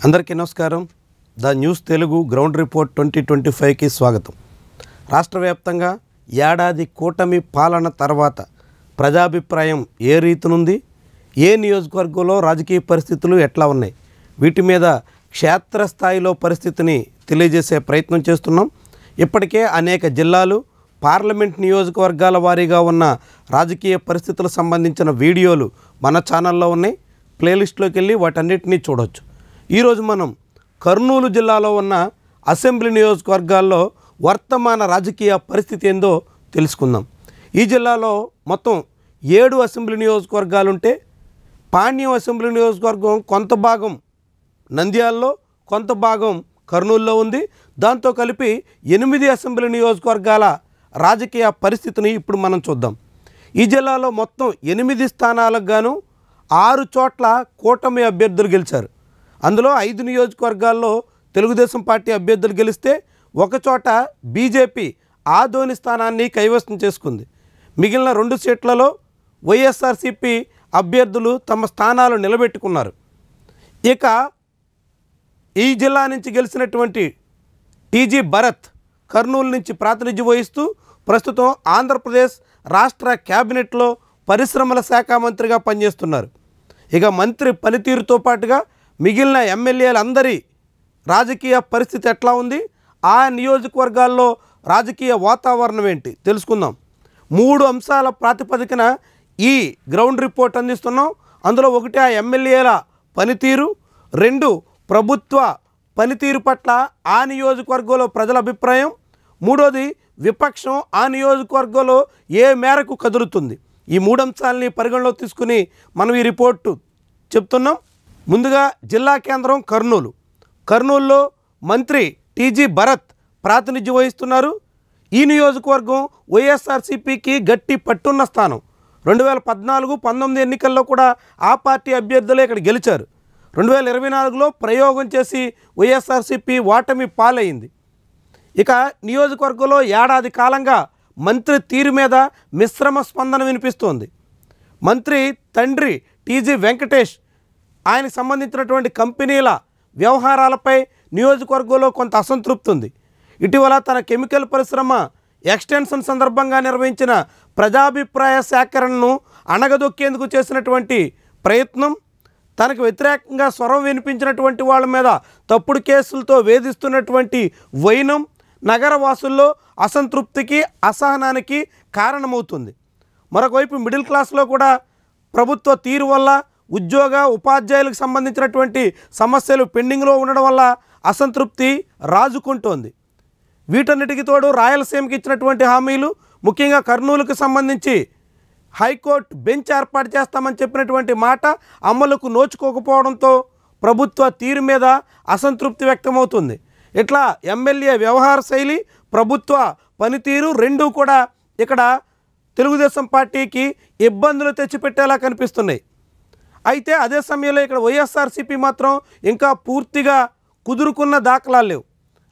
అందరికీ నమస్కారం. The news Telugu ground report 2025కి స్వాగతం. రాష్ట్ర వ్యాప్తంగా ఏడాది కూటమి పాలన తర్వాత ప్రజాభిప్రాయం ఏ రీతినుంది, ఏ నియోజకవర్గంలో రాజకీయ పరిస్థితులు ఎట్లా ఉన్నాయి, వీటి మీద క్షేత్రస్థాయిలో పరిస్థితిని తెలియజేసే ప్రయత్నం చేస్తున్నాం. ఇప్పటికే అనేక జిల్లాలు, పార్లమెంట్ నియోజకవర్గాల వారీగా ఉన్న రాజకీయ పరిస్థితులకు సంబంధించిన వీడియోలు మన ఛానల్లో ఉన్నాయి. ప్లేలిస్ట్లోకి వెళ్ళి వాటన్నిటినీ చూడవచ్చు. ఈరోజు మనం కర్నూలు జిల్లాలో ఉన్న అసెంబ్లీ నియోజకవర్గాల్లో వర్తమాన రాజకీయ పరిస్థితి ఏందో తెలుసుకుందాం. ఈ జిల్లాలో మొత్తం 7 అసెంబ్లీ నియోజకవర్గాలుంటే పాణ్యం అసెంబ్లీ నియోజకవర్గం కొంత భాగం నంద్యాలలో, కొంత భాగం కర్నూలులో ఉంది. దాంతో కలిపి 8 అసెంబ్లీ నియోజకవర్గాల రాజకీయ పరిస్థితిని ఇప్పుడు మనం చూద్దాం. ఈ జిల్లాలో మొత్తం 8 స్థానాలకు గాను 6 చోట్ల కూటమి అభ్యర్థులు గెలిచారు. అందులో 5 నియోజకవర్గాల్లో తెలుగుదేశం పార్టీ అభ్యర్థులు గెలిస్తే ఒక చోట బీజేపీ ఆదోని స్థానాన్ని కైవసం చేసుకుంది. మిగిలిన 2 సీట్లలో వైఎస్ఆర్సీపీ అభ్యర్థులు తమ స్థానాలు నిలబెట్టుకున్నారు. ఇక ఈ జిల్లా నుంచి గెలిచినటువంటి టీజీ భరత్ కర్నూలు నుంచి ప్రాతినిధ్యం వహిస్తూ ప్రస్తుతం ఆంధ్రప్రదేశ్ రాష్ట్ర క్యాబినెట్లో పరిశ్రమల శాఖ మంత్రిగా పనిచేస్తున్నారు. ఇక మంత్రి పనితీరుతో పాటుగా మిగిలిన ఎమ్మెల్యేలందరి రాజకీయ పరిస్థితి ఎట్లా ఉంది, ఆ నియోజకవర్గాల్లో రాజకీయ వాతావరణం ఏంటి తెలుసుకుందాం. 3 అంశాల ప్రాతిపదికన ఈ గ్రౌండ్ రిపోర్ట్ అందిస్తున్నాం. అందులో 1 ఆ ఎమ్మెల్యేల పనితీరు, 2 ప్రభుత్వ పనితీరు పట్ల ఆ నియోజకవర్గంలో ప్రజల అభిప్రాయం, 3వది విపక్షం ఆ నియోజకవర్గంలో ఏ మేరకు కదులుతుంది. ఈ 3 అంశాలని పరిగణలోకి తీసుకుని మనం ఈ రిపోర్టు చెప్తున్నాం. ముందుగా జిల్లా కేంద్రం కర్నూలులో మంత్రి టీజీ భరత్ ప్రాతినిధ్యం వహిస్తున్నారు. ఈ నియోజకవర్గం వైఎస్ఆర్సీపీకి గట్టి పట్టున్న స్థానం. 2014-19 ఎన్నికల్లో కూడా ఆ పార్టీ అభ్యర్థులే ఇక్కడ గెలిచారు. 2024లో ప్రయోగం చేసి వైఎస్ఆర్సీపీ ఓటమి పాలైంది. ఇక నియోజకవర్గంలో ఏడాది కాలంగా మంత్రి తీరు మీద మిశ్రమ స్పందన వినిపిస్తోంది. మంత్రి తండ్రి టీజీ వెంకటేష్ ఆయనకు సంబంధించినటువంటి కంపెనీల వ్యవహారాలపై నియోజకవర్గంలో కొంత అసంతృప్తి ఉంది. ఇటీవల తన కెమికల్ పరిశ్రమ ఎక్స్టెన్షన్ సందర్భంగా నిర్వహించిన ప్రజాభిప్రాయ సేకరణను అణగదొక్కేందుకు చేసినటువంటి ప్రయత్నం, తనకు వ్యతిరేకంగా స్వరం వినిపించినటువంటి వాళ్ళ మీద తప్పుడు కేసులతో వేధిస్తున్నటువంటి వైనం నగరవాసుల్లో అసంతృప్తికి, అసహనానికి కారణమవుతుంది. మరొకవైపు మిడిల్ క్లాస్లో కూడా ప్రభుత్వ తీరు వల్ల ఉద్యోగ ఉపాధ్యాయులకు సంబంధించినటువంటి సమస్యలు పెండింగ్లో ఉండడం వల్ల అసంతృప్తి రాజుకుంటోంది. వీటన్నిటికి తోడు రాయలసీమకి ఇచ్చినటువంటి హామీలు, ముఖ్యంగా కర్నూలుకు సంబంధించి హైకోర్టు బెంచ్ ఏర్పాటు చేస్తామని చెప్పినటువంటి మాట అమలుకు నోచుకోకపోవడంతో ప్రభుత్వ తీరు మీద అసంతృప్తి వ్యక్తమవుతుంది. ఇట్లా ఎమ్మెల్యే వ్యవహార శైలి, ప్రభుత్వ పనితీరు 2 కూడా ఇక్కడ తెలుగుదేశం పార్టీకి ఇబ్బందులు తెచ్చిపెట్టేలా కనిపిస్తున్నాయి. అయితే అదే సమయంలో ఇక్కడ వైఎస్ఆర్సీపీ మాత్రం ఇంకా పూర్తిగా కుదురుకున్న దాఖలాలు లేవు.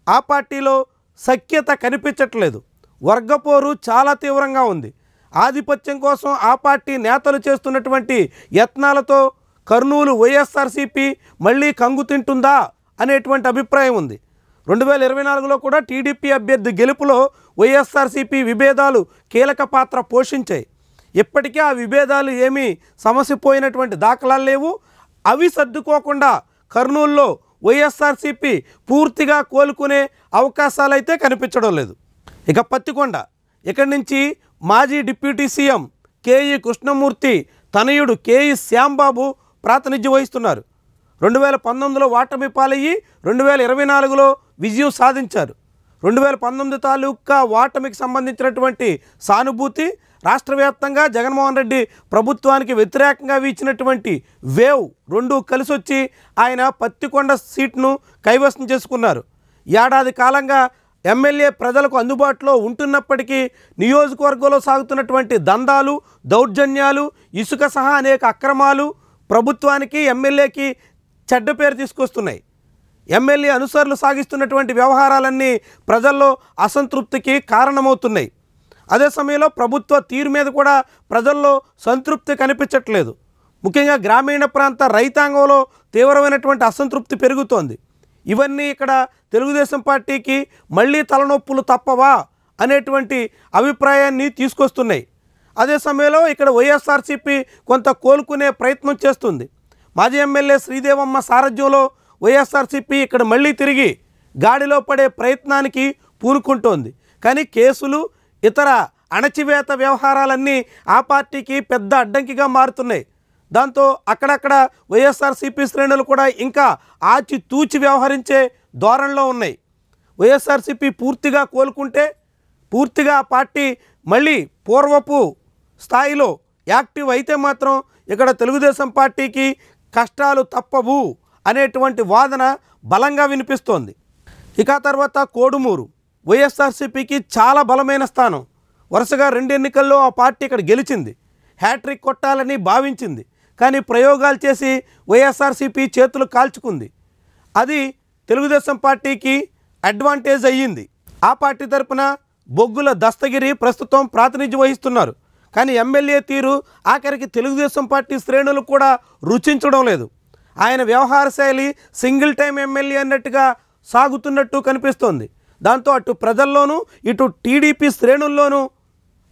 ఆ పార్టీలో సఖ్యత కనిపించట్లేదు. వర్గపోరు చాలా తీవ్రంగా ఉంది. ఆధిపత్యం కోసం ఆ పార్టీ నేతలు చేస్తున్నటువంటి యత్నాలతో కర్నూలు వైఎస్ఆర్సీపీ మళ్ళీ కంగు తింటుందా అనేటువంటి అభిప్రాయం ఉంది. 2024లో కూడా టీడీపీ అభ్యర్థి గెలుపులో వైఎస్ఆర్సీపీ విభేదాలు కీలక పాత్ర పోషించాయి. ఇప్పటికే ఆ విభేదాలు ఏమీ సమసిపోయినటువంటి దాఖలాలు లేవు. అవి సర్దుకోకుండా కర్నూలులో వైఎస్ఆర్సీపీ పూర్తిగా కోలుకునే అవకాశాలు అయితే కనిపించడం లేదు. ఇక పత్తికొండ, ఇక్కడి నుంచి మాజీ డిప్యూటీ సీఎం కేఈ కృష్ణమూర్తి తనయుడు కేఈ శ్యాంబాబు ప్రాతినిధ్యం వహిస్తున్నారు. 2019లో ఓటమి పాలయ్యి 2024లో విజయం సాధించారు. 2019 తాలూకా ఓటమికి సంబంధించినటువంటి సానుభూతి, రాష్ట్ర వ్యాప్తంగా జగన్మోహన్ రెడ్డి ప్రభుత్వానికి వ్యతిరేకంగా వీచినటువంటి వేవ్ 2 కలిసి వచ్చి ఆయన పత్తికొండ సీట్ను కైవసం చేసుకున్నారు. ఏడాది కాలంగా ఎమ్మెల్యే ప్రజలకు అందుబాటులో ఉంటున్నప్పటికీ నియోజకవర్గంలో సాగుతున్నటువంటి దందాలు, దౌర్జన్యాలు, ఇసుక సహా అనేక అక్రమాలు ప్రభుత్వానికి, ఎమ్మెల్యేకి చెడ్డ పేరు తీసుకొస్తున్నాయి. ఎమ్మెల్యే అనుసరులు సాగిస్తున్నటువంటి వ్యవహారాలన్నీ ప్రజల్లో అసంతృప్తికి కారణమవుతున్నాయి. అదే సమయంలో ప్రభుత్వ తీరు మీద కూడా ప్రజల్లో సంతృప్తి కనిపించట్లేదు. ముఖ్యంగా గ్రామీణ ప్రాంత రైతాంగంలో తీవ్రమైనటువంటి అసంతృప్తి పెరుగుతోంది. ఇవన్నీ ఇక్కడ తెలుగుదేశం పార్టీకి మళ్ళీ తలనొప్పులు తప్పవా అనేటువంటి అభిప్రాయాన్ని తీసుకొస్తున్నాయి. అదే సమయంలో ఇక్కడ వైఎస్ఆర్సీపీ కొంత కోలుకునే ప్రయత్నం చేస్తుంది. మాజీ ఎమ్మెల్యే శ్రీదేవమ్మ సారథ్యంలో వైఎస్ఆర్సీపీ ఇక్కడ మళ్ళీ తిరిగి గాడిలో పడే ప్రయత్నానికి పూనుకుంటోంది. కానీ కేసులు, ఇతర అణచివేత వ్యవహారాలన్నీ ఆ పార్టీకి పెద్ద అడ్డంకిగా మారుతున్నాయి. దాంతో అక్కడక్కడ వైఎస్ఆర్సీపీ శ్రేణులు కూడా ఇంకా ఆచితూచి వ్యవహరించే ధోరణిలో ఉన్నాయి. వైఎస్ఆర్సీపీ పూర్తిగా కోలుకుంటే, పూర్తిగా ఆ పార్టీ మళ్ళీ పూర్వపు స్థాయిలో యాక్టివ్ అయితే మాత్రం ఇక్కడ తెలుగుదేశం పార్టీకి కష్టాలు తప్పవు అనేటువంటి వాదన బలంగా వినిపిస్తోంది. ఇక తర్వాత కోడుమూరు వైఎస్ఆర్సీపీకి చాలా బలమైన స్థానం. వరుసగా 2 ఎన్నికల్లో ఆ పార్టీ ఇక్కడ గెలిచింది. హ్యాట్రిక్ కొట్టాలని భావించింది. కానీ ప్రయోగాలు చేసి వైఎస్ఆర్సీపీ చేతులు కాల్చుకుంది. అది తెలుగుదేశం పార్టీకి అడ్వాంటేజ్ అయ్యింది. ఆ పార్టీ తరపున బొగ్గుల దస్తగిరి ప్రస్తుతం ప్రాతినిధ్యం వహిస్తున్నారు. కానీ ఎమ్మెల్యే తీరు ఆఖరికి తెలుగుదేశం పార్టీ శ్రేణులు కూడా రుచించడం లేదు. ఆయన వ్యవహార శైలి సింగిల్ టైం ఎమ్మెల్యే అన్నట్టుగా సాగుతున్నట్టు కనిపిస్తోంది. దాంతో అటు ప్రజల్లోనూ ఇటు టీడీపీ శ్రేణుల్లోనూ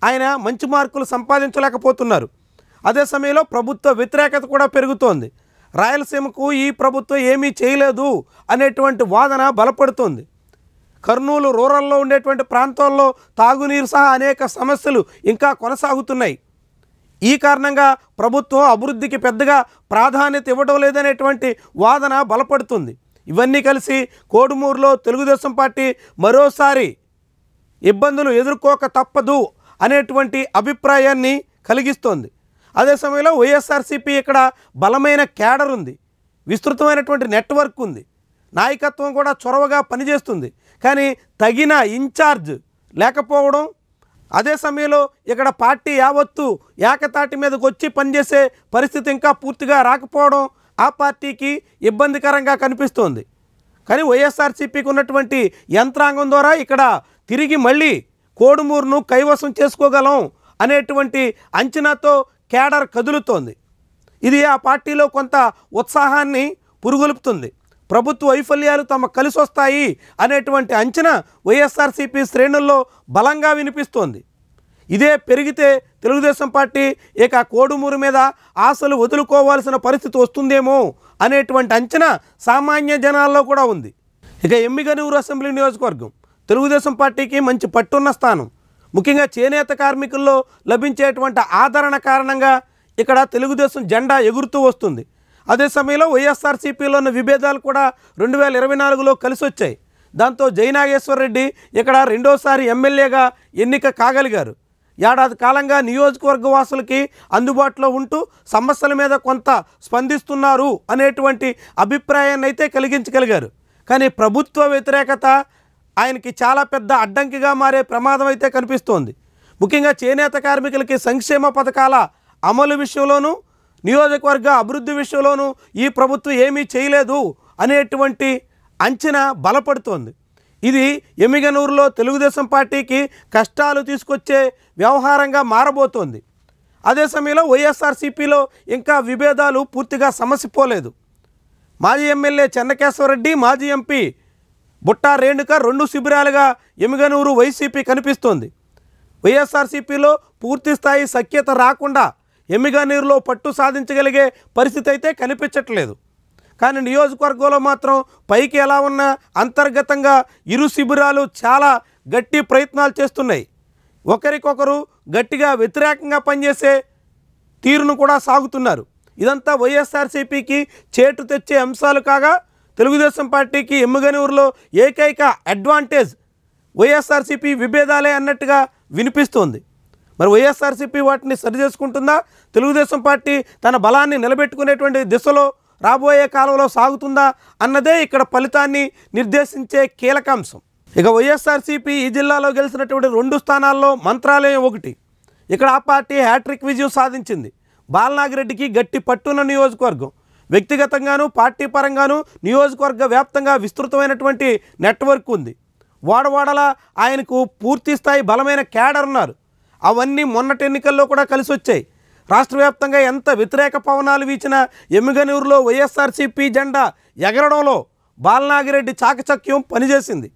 ఆయన మంచి మార్కులు సంపాదించలేకపోతున్నారు. అదే సమయంలో ప్రభుత్వ వ్యతిరేకత కూడా పెరుగుతోంది. రాయలసీమకు ఈ ప్రభుత్వం ఏమీ చేయలేదు అనేటువంటి వాదన బలపడుతోంది. కర్నూలు రూరల్లో ఉండేటువంటి ప్రాంతాల్లో తాగునీరు సహా అనేక సమస్యలు ఇంకా కొనసాగుతున్నాయి. ఈ కారణంగా ప్రభుత్వం అభివృద్ధికి పెద్దగా ప్రాధాన్యత ఇవ్వడం లేదనేటువంటి వాదన బలపడుతుంది. ఇవన్నీ కలిసి కోడుమూరులో తెలుగుదేశం పార్టీ మరోసారి ఇబ్బందులు ఎదుర్కోక తప్పదు అనేటువంటి అభిప్రాయాన్ని కలిగిస్తోంది. అదే సమయంలో వైఎస్ఆర్సీపీ ఇక్కడ బలమైన క్యాడర్ ఉంది, విస్తృతమైనటువంటి నెట్వర్క్ ఉంది, నాయకత్వం కూడా చొరవగా పనిచేస్తుంది. కానీ తగిన ఇన్ఛార్జ్ లేకపోవడం, అదే సమయంలో ఇక్కడ పార్టీ యావత్తు ఏకతాటి మీదకి వచ్చి పనిచేసే పరిస్థితి ఇంకా పూర్తిగా రాకపోవడం ఆ పార్టీకి ఇబ్బందికరంగా కనిపిస్తోంది. కానీ వైఎస్ఆర్సీపీకి ఉన్నటువంటి యంత్రాంగం ద్వారా ఇక్కడ తిరిగి మళ్ళీ కోడుమూరును కైవసం చేసుకోగలం అనేటువంటి అంచనాతో కేడర్ కదులుతోంది. ఇది ఆ పార్టీలో కొంత ఉత్సాహాన్ని పురుగొల్పుతుంది. ప్రభుత్వ వైఫల్యాలు తమకు కలిసి వస్తాయి అనేటువంటి అంచనా వైఎస్ఆర్సీపీ శ్రేణుల్లో బలంగా వినిపిస్తోంది. ఇదే పెరిగితే తెలుగుదేశం పార్టీ ఇక కోడుమూరు మీద ఆశలు వదులుకోవాల్సిన పరిస్థితి వస్తుందేమో అనేటువంటి అంచనా సామాన్య జనాల్లో కూడా ఉంది. ఇక ఎమ్మిగనూరు అసెంబ్లీ నియోజకవర్గం తెలుగుదేశం పార్టీకి మంచి పట్టున్న స్థానం. ముఖ్యంగా చేనేత కార్మికుల్లో లభించేటువంటి ఆదరణ కారణంగా ఇక్కడ తెలుగుదేశం జెండా ఎగురుతూ వస్తుంది. అదే సమయంలో వైఎస్ఆర్సీపీలో ఉన్న విభేదాలు కూడా 2024లో కలిసి వచ్చాయి. దాంతో జయనాగేశ్వర్ రెడ్డి ఇక్కడ రెండోసారి ఎమ్మెల్యేగా ఎన్నిక కాగలిగారు. ఏడాది కాలంగా నియోజకవర్గ వాసులకి అందుబాటులో ఉంటూ సమస్యల మీద కొంత స్పందిస్తున్నారు అనేటువంటి అభిప్రాయాన్ని అయితే కలిగించగలిగారు. కానీ ప్రభుత్వ వ్యతిరేకత ఆయనకి చాలా పెద్ద అడ్డంకిగా మారే ప్రమాదం అయితే కనిపిస్తోంది. ముఖ్యంగా చేనేత కార్మికులకి సంక్షేమ పథకాల అమలు విషయంలోనూ, నియోజకవర్గ అభివృద్ధి విషయంలోనూ ఈ ప్రభుత్వం ఏమీ చేయలేదు అనేటువంటి అంచనా బలపడుతోంది. ఇది ఎమ్మిగనూరులో తెలుగుదేశం పార్టీకి కష్టాలు తీసుకొచ్చే వ్యవహారంగా మారబోతోంది. అదే సమయంలో వైఎస్ఆర్సీపీలో ఇంకా విభేదాలు పూర్తిగా సమసిపోలేదు. మాజీ ఎమ్మెల్యే చెన్నకేశ్వరరెడ్డి, మాజీ ఎంపీ బుట్టా రేణుక 2 శిబిరాలుగా ఎమ్మిగనూరు వైసీపీ కనిపిస్తోంది. వైఎస్ఆర్సీపీలో పూర్తి స్థాయి సఖ్యత రాకుండా ఎమ్మిగనూరులో పట్టు సాధించగలిగే పరిస్థితి అయితే కనిపించట్లేదు. కానీ నియోజకవర్గంలో మాత్రం పైకి ఎలా ఉన్నా అంతర్గతంగా ఇరు శిబిరాలు చాలా గట్టి ప్రయత్నాలు చేస్తున్నాయి. ఒకరికొకరు గట్టిగా వ్యతిరేకంగా పనిచేసే తీరును కూడా సాగుతున్నారు. ఇదంతా వైఎస్ఆర్సీపీకి చేటు తెచ్చే అంశాలు కాగా తెలుగుదేశం పార్టీకి ఎమ్మిగనూరులో ఏకైక అడ్వాంటేజ్ వైఎస్ఆర్సీపీ విభేదాలే అన్నట్టుగా వినిపిస్తోంది. మరి వైఎస్ఆర్సీపీ వాటిని సరిచేసుకుంటుందా, తెలుగుదేశం పార్టీ తన బలాన్ని నిలబెట్టుకునేటువంటి దిశలో రాబోయే కాలంలో సాగుతుందా అన్నదే ఇక్కడ ఫలితాన్ని నిర్దేశించే కీలకాంశం. ఇక వైఎస్ఆర్సీపీ ఈ జిల్లాలో గెలిచినటువంటి 2 స్థానాల్లో మంత్రాలయం ఒకటి. ఇక్కడ ఆ పార్టీ హ్యాట్రిక్ విజయం సాధించింది. బాలనాగిరెడ్డికి గట్టి పట్టున్న నియోజకవర్గం. వ్యక్తిగతంగాను పార్టీ పరంగాను నియోజకవర్గ వ్యాప్తంగా విస్తృతమైనటువంటి నెట్వర్క్ ఉంది. వాడవాడలా ఆయనకు పూర్తి స్థాయి బలమైన క్యాడర్ ఉన్నారు. అవన్నీ మొన్నటి ఎన్నికల్లో కూడా కలిసి వచ్చాయి. రాష్ట్ర వ్యాప్తంగా ఎంత వ్యతిరేక పవనాలు వీచినా ఎమ్మిగనూరులో వైఎస్ఆర్సీపీ జెండా ఎగరడంలో బాలనాగిరెడ్డి చాకచక్యం పనిచేసింది.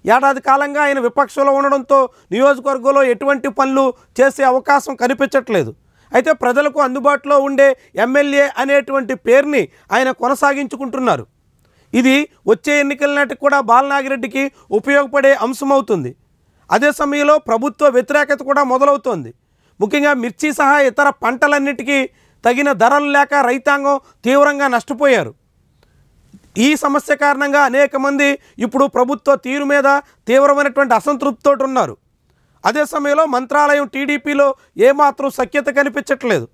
ఏడాది కాలంగా ఆయన విపక్షంలో ఉండడంతో నియోజకవర్గంలో ఎటువంటి పనులు చేసే అవకాశం కనిపించట్లేదు. అయితే ప్రజలకు అందుబాటులో ఉండే ఎమ్మెల్యే అనేటువంటి పేరుని ఆయన కొనసాగించుకుంటున్నారు. ఇది వచ్చే ఎన్నికల నాటికి కూడా బాలనాగిరెడ్డికి ఉపయోగపడే అంశమవుతుంది. అదే సమయంలో ప్రభుత్వ వ్యతిరేకత కూడా మొదలవుతోంది. ముఖ్యంగా మిర్చి సహా ఇతర పంటలన్నిటికీ తగిన ధరలు లేక రైతాంగం తీవ్రంగా నష్టపోయారు. ఈ సమస్య కారణంగా అనేక మంది ఇప్పుడు ప్రభుత్వ తీరు మీద తీవ్రమైనటువంటి అసంతృప్తితో ఉన్నారు. అదే సమయంలో మంత్రాలయం టీడీపీలో ఏమాత్రం సఖ్యత కనిపించట్లేదు.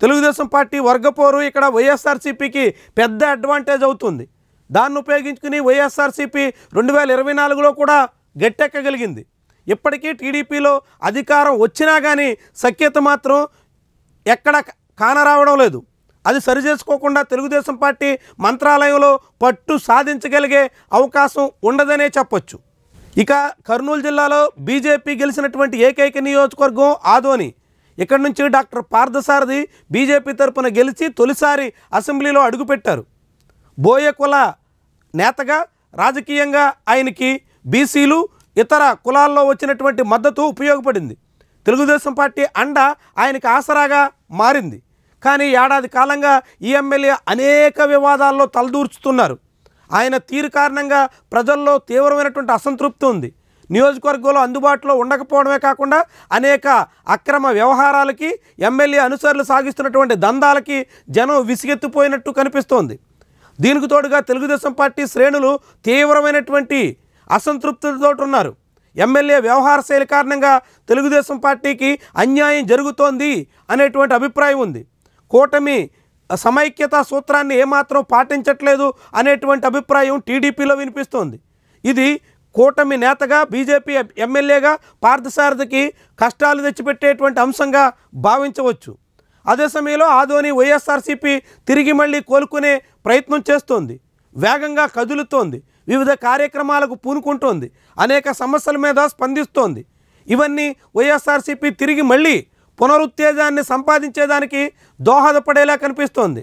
తెలుగుదేశం పార్టీ వర్గపోరు ఇక్కడ వైఎస్ఆర్సీపీకి పెద్ద అడ్వాంటేజ్ అవుతుంది. దాన్ని ఉపయోగించుకుని వైఎస్ఆర్సీపీ 2024లో కూడా గట్టెక్కగలిగింది. ఇప్పటికీ టీడీపీలో అధికారం వచ్చినా కానీ సఖ్యత మాత్రం ఎక్కడ కానరావడం లేదు. అది సరిచేసుకోకుండా తెలుగుదేశం పార్టీ మంత్రాలయంలో పట్టు సాధించగలిగే అవకాశం ఉండదనే చెప్పొచ్చు. ఇక కర్నూలు జిల్లాలో బీజేపీ గెలిచినటువంటి ఏకైక నియోజకవర్గం ఆదోని. ఇక్కడ నుంచి డాక్టర్ పార్థసారథి బీజేపీ తరపున గెలిచి తొలిసారి అసెంబ్లీలో అడుగుపెట్టారు. బోయ కుల నేతగా రాజకీయంగా ఆయనకి బీసీలు ఇతర కులాల్లో వచ్చినటువంటి మద్దతు ఉపయోగపడింది. తెలుగుదేశం పార్టీ అండ ఆయనకి ఆసరాగా మారింది. కానీ ఏడాది కాలంగా ఈ ఎమ్మెల్యే అనేక వివాదాల్లో తలదూర్చుతున్నారు. ఆయన తీరు కారణంగా ప్రజల్లో తీవ్రమైనటువంటి అసంతృప్తి ఉంది. నియోజకవర్గంలో అందుబాటులో ఉండకపోవడమే కాకుండా అనేక అక్రమ వ్యవహారాలకి ఎమ్మెల్యే అనుసరులు సాగిస్తున్నటువంటి దందాలకి జనం విసిగెత్తిపోయినట్టు కనిపిస్తోంది. దీనికి తోడుగా తెలుగుదేశం పార్టీ శ్రేణులు తీవ్రమైనటువంటి అసంతృప్తితో ఉన్నారు. ఎమ్మెల్యే వ్యవహార శైలి కారణంగా తెలుగుదేశం పార్టీకి అన్యాయం జరుగుతోంది అనేటువంటి అభిప్రాయం ఉంది. కూటమి సమైక్యతా సూత్రాన్ని ఏమాత్రం పాటించట్లేదు అనేటువంటి అభిప్రాయం టీడీపీలో వినిపిస్తోంది. ఇది కూటమి నేతగా బీజేపీ ఎమ్మెల్యేగా పార్థసారథికి కష్టాలు తెచ్చిపెట్టేటువంటి అంశంగా భావించవచ్చు. అదే సమయంలో ఆదోని వైఎస్ఆర్సీపీ తిరిగి మళ్ళీ కోలుకునే ప్రయత్నం చేస్తోంది. వేగంగా కదులుతోంది. వివిధ కార్యక్రమాలకు పూనుకుంటోంది. అనేక సమస్యల మీద స్పందిస్తోంది. ఇవన్నీ వైఎస్ఆర్సీపీ తిరిగి మళ్ళీ పునరుత్తేజాన్ని సంపాదించేదానికి దోహదపడేలా కనిపిస్తోంది.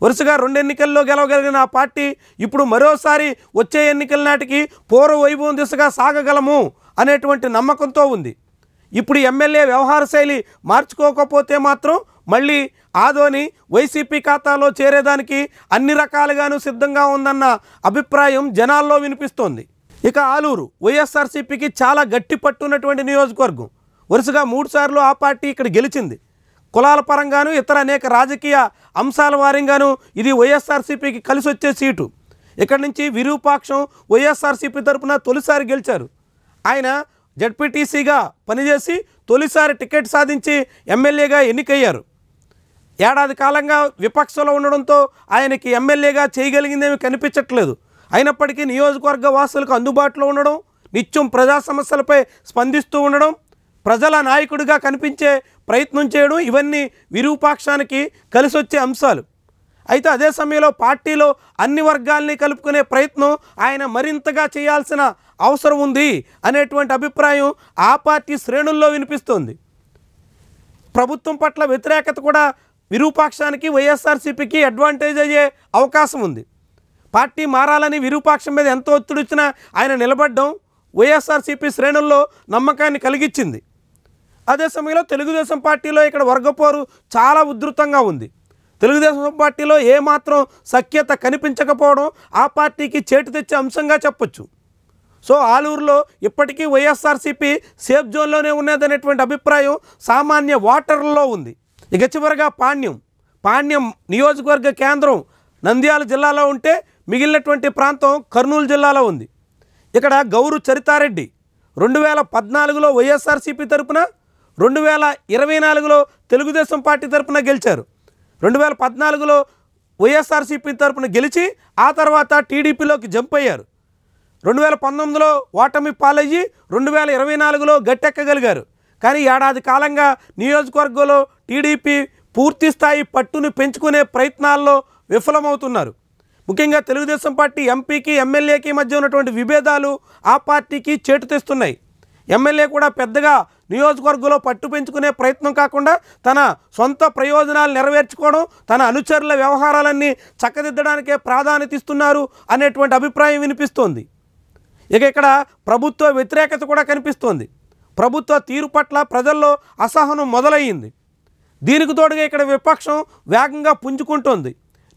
వరుసగా 2 ఎన్నికల్లో గెలవగలిగిన ఆ పార్టీ ఇప్పుడు మరోసారి వచ్చే ఎన్నికల నాటికి పూర్వ వైభవం దిశగా సాగగలము అనేటువంటి నమ్మకంతో ఉంది. ఇప్పుడు ఎమ్మెల్యే వ్యవహార శైలి మార్చుకోకపోతే మాత్రం మళ్ళీ ఆదోని వైసీపీ ఖాతాలో చేరేదానికి అన్ని రకాలుగాను సిద్ధంగా ఉందన్న అభిప్రాయం జనాల్లో వినిపిస్తోంది. ఇక ఆలూరు వైఎస్ఆర్సీపీకి చాలా గట్టి పట్టున్నటువంటి నియోజకవర్గం. వరుసగా 3 సార్లు ఆ పార్టీ ఇక్కడ గెలిచింది. కులాల పరంగాను ఇతర అనేక రాజకీయ అంశాల వారీగాను ఇది వైఎస్ఆర్సీపీకి కలిసి వచ్చే సీటు. ఇక్కడ నుంచి విరూపాక్షం వైఎస్ఆర్సీపీ తరపున తొలిసారి గెలిచారు. ఆయన జడ్పీటీసీగా పనిచేసి తొలిసారి టికెట్ సాధించి ఎమ్మెల్యేగా ఎన్నికయ్యారు. ఏడాది కాలంగా విపక్షంలో ఉండడంతో ఆయనకి ఎమ్మెల్యేగా చేయగలిగిందేమీ కనిపించట్లేదు. అయినప్పటికీ నియోజకవర్గ వాసులకు అందుబాటులో ఉండడం, నిత్యం ప్రజా సమస్యలపై స్పందిస్తూ ఉండడం, ప్రజల నాయకుడిగా కనిపించే ప్రయత్నం చేయడం ఇవన్నీ విరూపాక్షానికి కలిసి వచ్చే అంశాలు. అయితే అదే సమయంలో పార్టీలో అన్ని వర్గాల్ని కలుపుకునే ప్రయత్నం ఆయన మరింతగా చేయాల్సిన అవసరం ఉంది అనేటువంటి అభిప్రాయం ఆ పార్టీ శ్రేణుల్లో వినిపిస్తోంది. ప్రభుత్వం పట్ల వ్యతిరేకత కూడా విరూపాక్షానికి వైఎస్ఆర్సీపీకి అడ్వాంటేజ్ అయ్యే అవకాశం ఉంది. పార్టీ మారాలని విరూపాక్షం మీద ఎంతో ఒత్తిడి వచ్చినా ఆయన నిలబడడం వైఎస్ఆర్సీపీ శ్రేణుల్లో నమ్మకాన్ని కలిగించింది. అదే సమయంలో తెలుగుదేశం పార్టీలో ఇక్కడ వర్గపోరు చాలా ఉధృతంగా ఉంది. తెలుగుదేశం పార్టీలో ఏమాత్రం సఖ్యత కనిపించకపోవడం ఆ పార్టీకి చేటు తెచ్చే అంశంగా చెప్పొచ్చు. సో ఆలూరులో ఇప్పటికీ వైఎస్ఆర్సీపీ సేఫ్ జోన్లోనే ఉన్నదనేటువంటి అభిప్రాయం సామాన్య ఓటర్లలో ఉంది. ఇక చివరగా పాణ్యం నియోజకవర్గ కేంద్రం నంద్యాల జిల్లాలో ఉంటే మిగిలినటువంటి ప్రాంతం కర్నూలు జిల్లాలో ఉంది. ఇక్కడ గౌరు చరితారెడ్డి 2014లో వైఎస్ఆర్సీపీ తరపున, 2024లో తెలుగుదేశం పార్టీ తరపున గెలిచారు. 2014లో వైఎస్ఆర్సీపీ తరపున గెలిచి ఆ తర్వాత టీడీపీలోకి జంప్ అయ్యారు. 2019లో ఓటమి పాలయ్యి 2024లో గట్టెక్కగలిగారు. కానీ ఏడాది కాలంగా నియోజకవర్గంలో టీడీపీ పూర్తి స్థాయి పట్టును పెంచుకునే ప్రయత్నాల్లో విఫలమవుతున్నారు. ముఖ్యంగా తెలుగుదేశం పార్టీ ఎంపీకి ఎమ్మెల్యేకి మధ్య ఉన్నటువంటి విభేదాలు ఆ పార్టీకి చేటు తెస్తున్నాయి. ఎమ్మెల్యే కూడా పెద్దగా నియోజకవర్గంలో పట్టు పెంచుకునే ప్రయత్నం కాకుండా తన సొంత ప్రయోజనాలు నెరవేర్చుకోవడం, తన అనుచరుల వ్యవహారాలన్నీ చక్కదిద్దడానికే ప్రాధాన్యత ఇస్తున్నారు అనేటువంటి అభిప్రాయం వినిపిస్తోంది. ఇక ఇక్కడ ప్రభుత్వ వ్యతిరేకత కూడా కనిపిస్తోంది. ప్రభుత్వ తీరు పట్ల ప్రజల్లో అసహనం మొదలయ్యింది. దీనికి తోడుగా ఇక్కడ విపక్షం వేగంగా పుంజుకుంటోంది.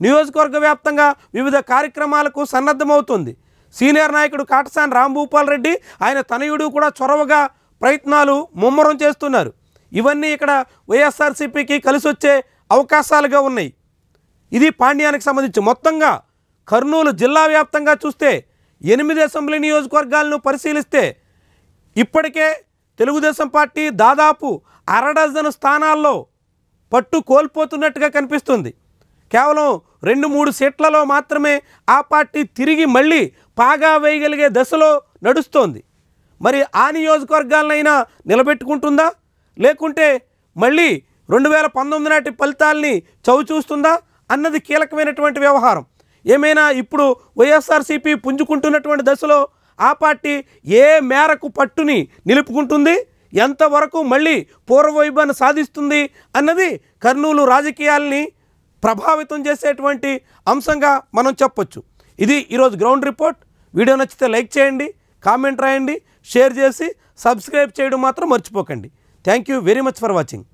నియోజకవర్గ వ్యాప్తంగా వివిధ కార్యక్రమాలకు సన్నద్ధమవుతుంది. సీనియర్ నాయకుడు కాటసాని రాంభూపాల్ రెడ్డి, ఆయన తనయుడు కూడా చొరవగా ప్రయత్నాలు ముమ్మరం చేస్తున్నారు. ఇవన్నీ ఇక్కడ వైఎస్ఆర్సీపీకి కలిసి వచ్చే అవకాశాలుగా ఉన్నాయి. ఇది పాండ్యానికి సంబంధించి. మొత్తంగా కర్నూలు జిల్లా వ్యాప్తంగా చూస్తే 8 అసెంబ్లీ నియోజకవర్గాలను పరిశీలిస్తే ఇప్పటికే తెలుగుదేశం పార్టీ దాదాపు 1/2 డజను స్థానాల్లో పట్టు కోల్పోతున్నట్టుగా కనిపిస్తుంది. కేవలం 2-3 సీట్లలో మాత్రమే ఆ పార్టీ తిరిగి మళ్ళీ పాగా వేయగలిగే దశలో నడుస్తోంది. మరి ఆ నియోజకవర్గాలనైనా నిలబెట్టుకుంటుందా, లేకుంటే మళ్ళీ 2019 నాటి ఫలితాల్ని చవిచూస్తుందా అన్నది కీలకమైనటువంటి వ్యవహారం. ఏమైనా ఇప్పుడు వైఎస్ఆర్సీపీ పుంజుకుంటున్నటువంటి దశలో ఆ పార్టీ ఏ మేరకు పట్టుని నిలుపుకుంటుంది, ఎంతవరకు మళ్ళీ పూర్వవైభవాన్ని సాధిస్తుంది అన్నది కర్నూలు రాజకీయాల్ని ప్రభావితం చేసేటువంటి అంశంగా మనం చెప్పొచ్చు. ఇది ఈరోజు గ్రౌండ్ రిపోర్ట్. వీడియో నచ్చితే లైక్ చేయండి, కామెంట్ రాయండి, షేర్ చేసి సబ్స్క్రైబ్ చేయడం మాత్రం మర్చిపోకండి. Thank you very much for watching.